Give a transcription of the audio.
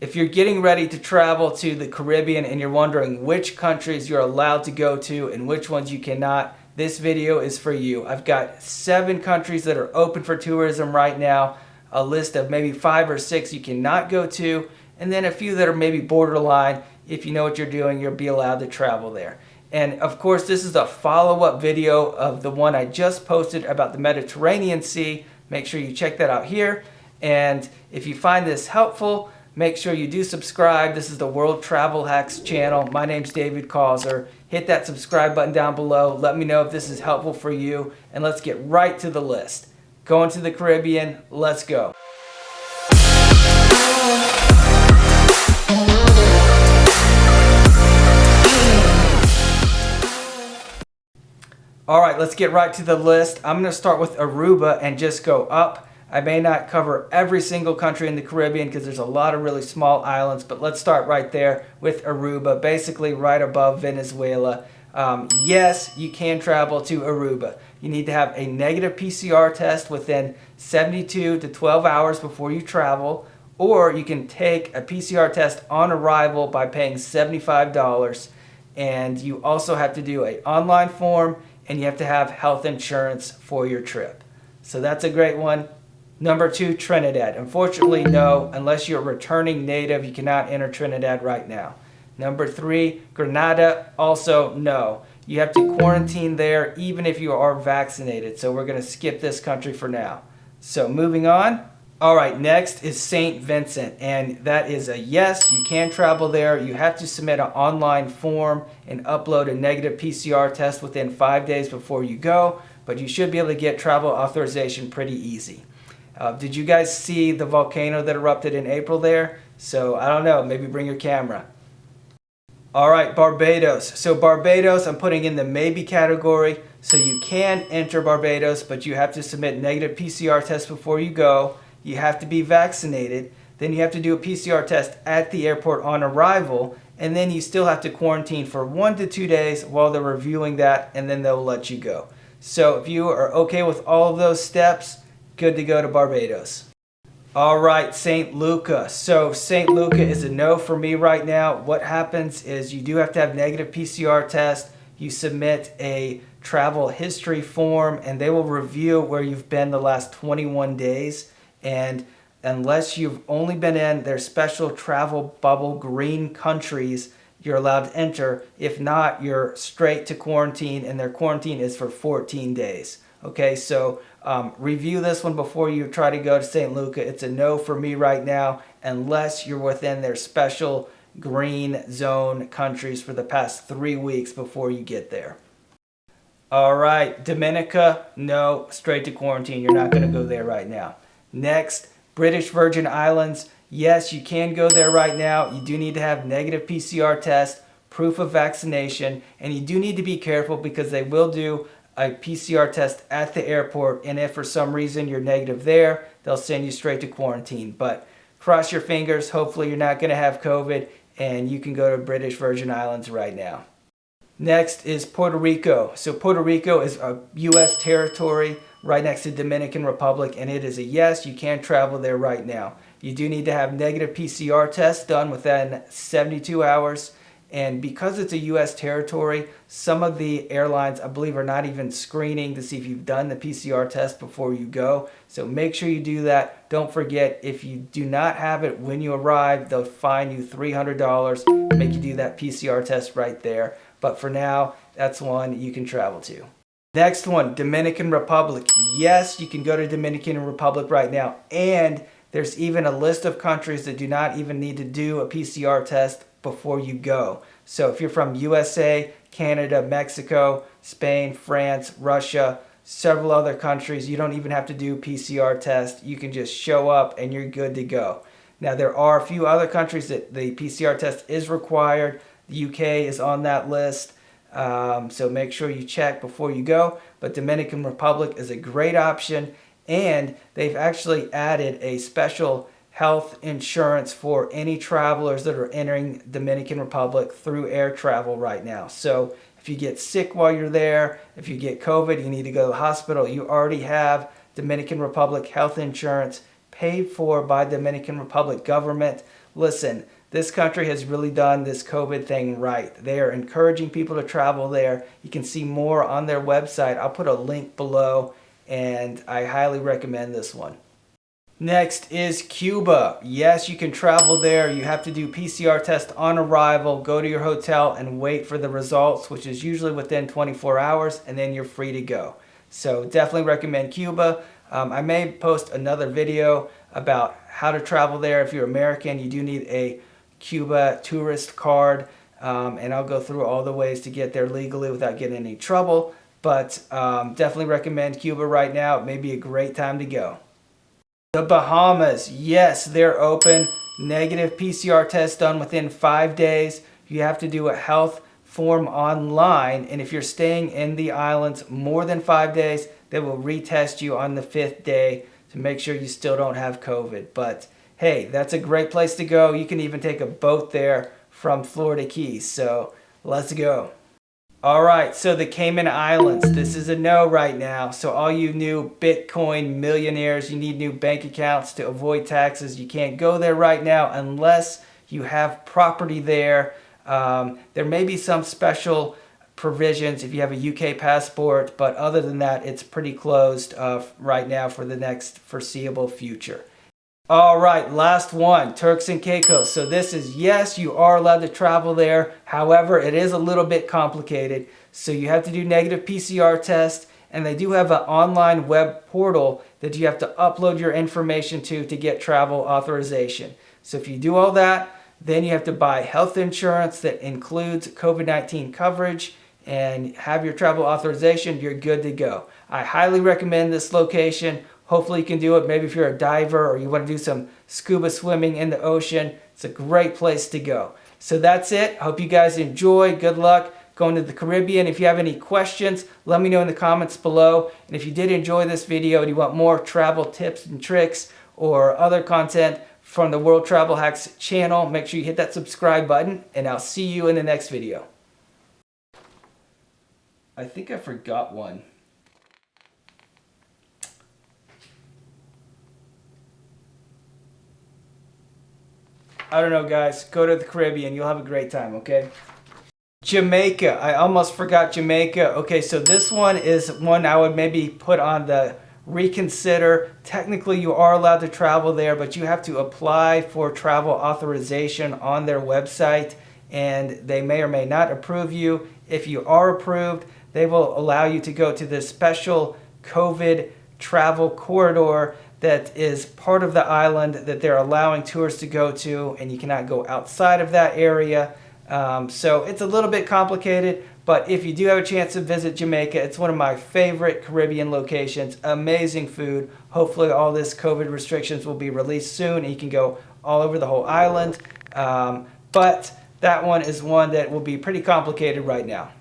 If you're getting ready to travel to the Caribbean and you're wondering which countries you're allowed to go to and which ones you cannot, this video is for you. I've got 7 countries that are open for tourism right now, a list of maybe 5 or 6 you cannot go to, and then a few that are maybe borderline. If you know what you're doing, you'll be allowed to travel there. And of course, this is a follow-up video of the one I just posted about the Mediterranean Sea. Make sure you check that out here. And if you find this helpful, make sure you do subscribe. This is the World Travel Hacks channel. My name's David Causer. Hit that subscribe button down below. Let me know if this is helpful for you. And let's get right to the list. Going to the Caribbean, let's go. All right, let's get right to the list. I'm going to start with Aruba and just go up. I may not cover every single country in the Caribbean because there's a lot of really small islands, but let's start right there with Aruba, basically right above Venezuela. Yes, you can travel to Aruba. You need to have a negative PCR test within 72 to 12 hours before you travel, or you can take a PCR test on arrival by paying $75, and you also have to do an online form, and you have to have health insurance for your trip. So that's a great one. Number 2, Trinidad. Unfortunately, no. Unless you're a returning native, you cannot enter Trinidad right now. Number 3, Grenada. Also, no. You have to quarantine there even if you are vaccinated. So we're going to skip this country for now. So moving on. All right, next is St. Vincent. And that is a yes, you can travel there. You have to submit an online form and upload a negative PCR test within 5 days before you go. But you should be able to get travel authorization pretty easy. Did you guys see the volcano that erupted in April there? So I don't know, maybe bring your camera. All right, Barbados. So Barbados, I'm putting in the maybe category. So you can enter Barbados, but you have to submit negative PCR tests before you go. You have to be vaccinated. Then you have to do a PCR test at the airport on arrival. And then you still have to quarantine for 1 to 2 days while they're reviewing that, and then they'll let you go. So if you are okay with all of those steps, good to go to Barbados. All right, St. Luca. So St. Luca is a no for me right now. What happens is you do have to have negative PCR test. You submit a travel history form, and they will review where you've been the last 21 days. And unless you've only been in their special travel bubble green countries, you're allowed to enter. If not, you're straight to quarantine, and their quarantine is for 14 days. Okay, so review this one before you try to go to St. Luca. It's a no for me right now, unless you're within their special green zone countries for the past 3 weeks before you get there. All right, Dominica, no, straight to quarantine. You're not going to go there right now. Next, British Virgin Islands. Yes, you can go there right now. You do need to have negative PCR test, proof of vaccination, and you do need to be careful because they will do a PCR test at the airport, and if for some reason you're negative there, they'll send you straight to quarantine. But cross your fingers, hopefully you're not going to have COVID, and you can go to British Virgin Islands right now. Next is Puerto Rico. So Puerto Rico is a U.S. territory right next to Dominican Republic, and it is a yes, you can travel there right now. You do need to have negative PCR tests done within 72 hours. And because it's a U.S. territory, some of the airlines, I believe, are not even screening to see if you've done the PCR test before you go. So make sure you do that. Don't forget, if you do not have it when you arrive, they'll fine you $300, make you do that PCR test right there. But for now, that's one you can travel to. Next one, Dominican Republic. Yes, you can go to Dominican Republic right now. And there's even a list of countries that do not even need to do a PCR test before you go. So if you're from USA, Canada, Mexico, Spain, France, Russia, several other countries, you don't even have to do PCR test. You can just show up and you're good to go. Now there are a few other countries that the PCR test is required. The UK is on that list. So make sure you check before you go. But Dominican Republic is a great option, and they've actually added a special health insurance for any travelers that are entering Dominican Republic through air travel right now. So if you get sick while you're there, if you get COVID, you need to go to the hospital, you already have Dominican Republic health insurance paid for by the Dominican Republic government. Listen, this country has really done this COVID thing right. They are encouraging people to travel there. You can see more on their website. I'll put a link below, and I highly recommend this one. Next is Cuba. Yes, you can travel there. You have to do PCR test on arrival, go to your hotel and wait for the results, which is usually within 24 hours, and then you're free to go. So definitely recommend Cuba. I may post another video about how to travel there. If you're American, you do need a Cuba tourist card, and I'll go through all the ways to get there legally without getting any trouble. But definitely recommend Cuba right now. It may be a great time to go. The Bahamas, yes, they're open. Negative PCR test done within 5 days. You have to do a health form online, and if you're staying in the islands more than 5 days, they will retest you on the 5th day to make sure you still don't have COVID. But hey, that's a great place to go. You can even take a boat there from Florida Keys, so let's go. All right, so the Cayman Islands, this is a no right now. So all you new Bitcoin millionaires, you need new bank accounts to avoid taxes. You can't go there right now unless you have property there. There may be some special provisions if you have a UK passport, but other than that, it's pretty closed right now for the next foreseeable future. All right, last one, Turks and Caicos. So this is, yes, you are allowed to travel there. However, it is a little bit complicated. So you have to do negative PCR test, and they do have an online web portal that you have to upload your information to get travel authorization. So if you do all that, then you have to buy health insurance that includes COVID-19 coverage and have your travel authorization. You're good to go. I highly recommend this location. Hopefully you can do it. Maybe if you're a diver or you want to do some scuba swimming in the ocean, it's a great place to go. So that's it. I hope you guys enjoy. Good luck going to the Caribbean. If you have any questions, let me know in the comments below. And if you did enjoy this video and you want more travel tips and tricks or other content from the World Travel Hacks channel, make sure you hit that subscribe button, and I'll see you in the next video. I think I forgot one. I don't know, guys. Go to the Caribbean. You'll have a great time, okay? Jamaica. I almost forgot Jamaica. Okay, so this one is one I would maybe put on the reconsider. Technically, you are allowed to travel there, but you have to apply for travel authorization on their website, and they may or may not approve you. If you are approved, they will allow you to go to this special COVID travel corridor that is part of the island that they're allowing tourists to go to, and you cannot go outside of that area. So it's a little bit complicated, but if you do have a chance to visit Jamaica, it's one of my favorite Caribbean locations. Amazing food. Hopefully all this COVID restrictions will be released soon and you can go all over the whole island. But that one is one that will be pretty complicated right now.